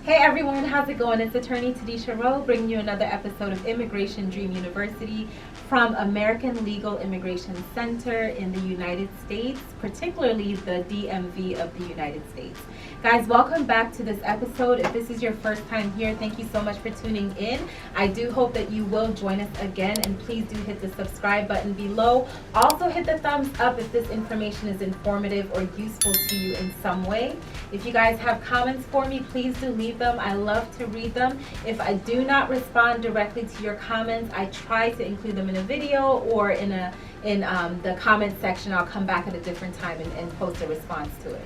Hey everyone, how's it going? It's attorney Tadisha Rowe bringing you another episode of Immigration Dream University from American Legal Immigration Center in the United States, particularly the DMV of the United States. Guys, welcome back to this episode. If this is your first time here, thank you so much for tuning in. I do hope that you will join us again, and please do hit the subscribe button below. Also hit the thumbs up if this information is informative or useful to you in some way. If you guys have comments for me, please do leave them. I love to read them. If I do not respond directly to your comments, I try to include them in a video or in the comment section. I'll come back at a different time and post a response to it.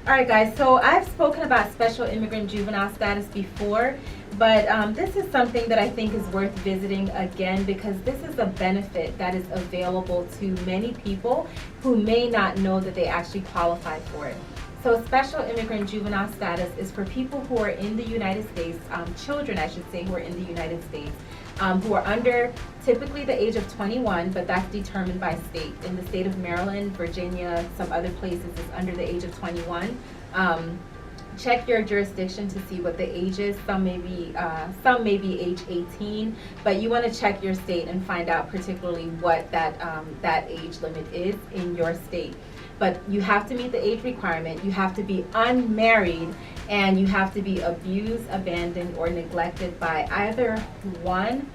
All right, guys, so I've spoken about special immigrant juvenile status before, but this is something that I think is worth visiting again because this is a benefit that is available to many people who may not know that they actually qualify for it. So special immigrant juvenile status is for people who are in the United States, children I should say, who are in the United States, who are under typically the age of 21, but that's determined by state. In the state of Maryland, Virginia, some other places it's under the age of 21. Check your jurisdiction to see what the age is. Some may be age 18, but you want to check your state and find out particularly what that age limit is in your state. But you have to meet the age requirement, you have to be unmarried, and you have to be abused, abandoned, or neglected by either one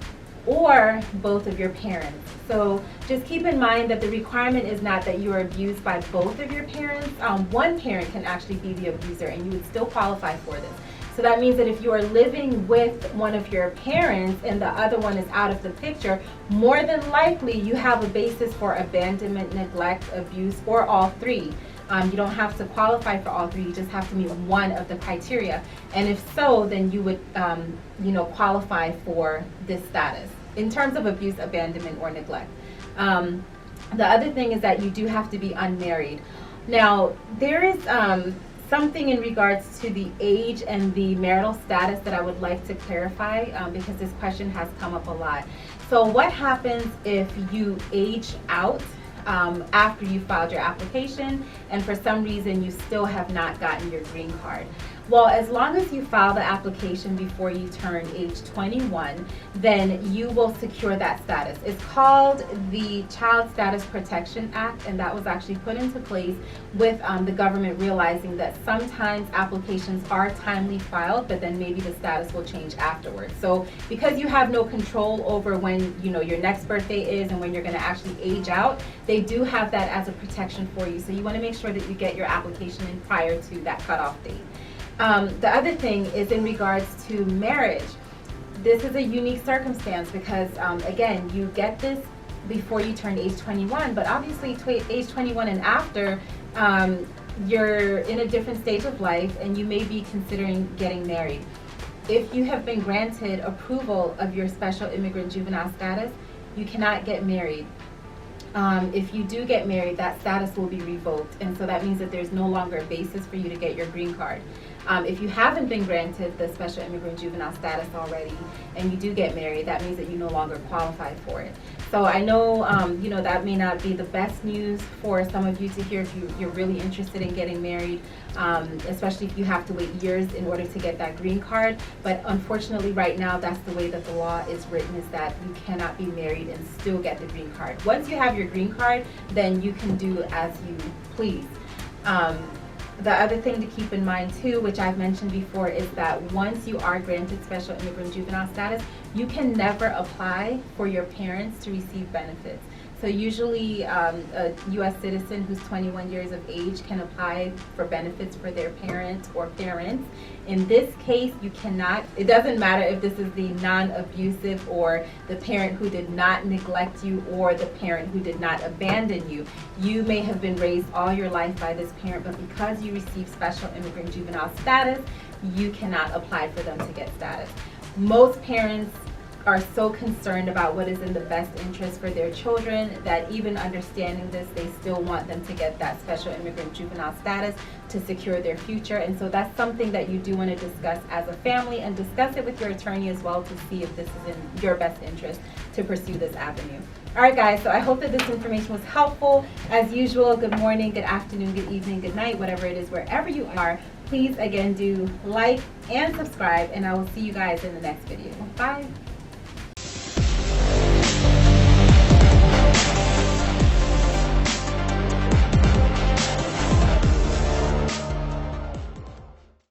or both of your parents. So just keep in mind that the requirement is not that you are abused by both of your parents. One parent can actually be the abuser and you would still qualify for this. So that means that if you are living with one of your parents and the other one is out of the picture, more than likely you have a basis for abandonment, neglect, abuse, or all three. You don't have to qualify for all three, you just have to meet one of the criteria. And if so, then you would qualify for this status in terms of abuse, abandonment, or neglect. The other thing is that you do have to be unmarried. Now, there is something in regards to the age and the marital status that I would like to clarify because this question has come up a lot. So what happens if you age out after you filed your application and for some reason you still have not gotten your green card? Well, as long as you file the application before you turn age 21, then you will secure that status. It's called the Child Status Protection Act, and that was actually put into place with the government realizing that sometimes applications are timely filed, but then maybe the status will change afterwards. So because you have no control over when your next birthday is and when you're going to actually age out, they do have that as a protection for you. So you want to make sure that you get your application in prior to that cutoff date. The other thing is in regards to marriage. This is a unique circumstance because, again, you get this before you turn age 21, but obviously age 21 and after, you're in a different stage of life and you may be considering getting married. If you have been granted approval of your special immigrant juvenile status, you cannot get married. If you do get married, that status will be revoked, and so that means that there's no longer a basis for you to get your green card. If you haven't been granted the special immigrant juvenile status already and you do get married, that means that you no longer qualify for it. So I know that may not be the best news for some of you to hear if you're really interested in getting married, especially if you have to wait years in order to get that green card. But unfortunately right now that's the way that the law is written, is that you cannot be married and still get the green card. Once you have your green card, then you can do as you please. The other thing to keep in mind too, which I've mentioned before, is that once you are granted special immigrant juvenile status, you can never apply for your parents to receive benefits. So usually a U.S. citizen who's 21 years of age can apply for benefits for their parent or parents. In this case, you cannot. It doesn't matter if this is the non-abusive or the parent who did not neglect you or the parent who did not abandon you. You may have been raised all your life by this parent, but because you receive special immigrant juvenile status, you cannot apply for them to get status. Most parents are so concerned about what is in the best interest for their children that even understanding this, they still want them to get that special immigrant juvenile status to secure their future. And so that's something that you do want to discuss as a family and discuss it with your attorney as well to see if this is in your best interest to pursue this avenue. All right, guys, so I hope that this information was helpful. As usual, good morning, good afternoon, good evening, good night, whatever it is, wherever you are. please again do like and subscribe, and I will see you guys in the next video. Bye.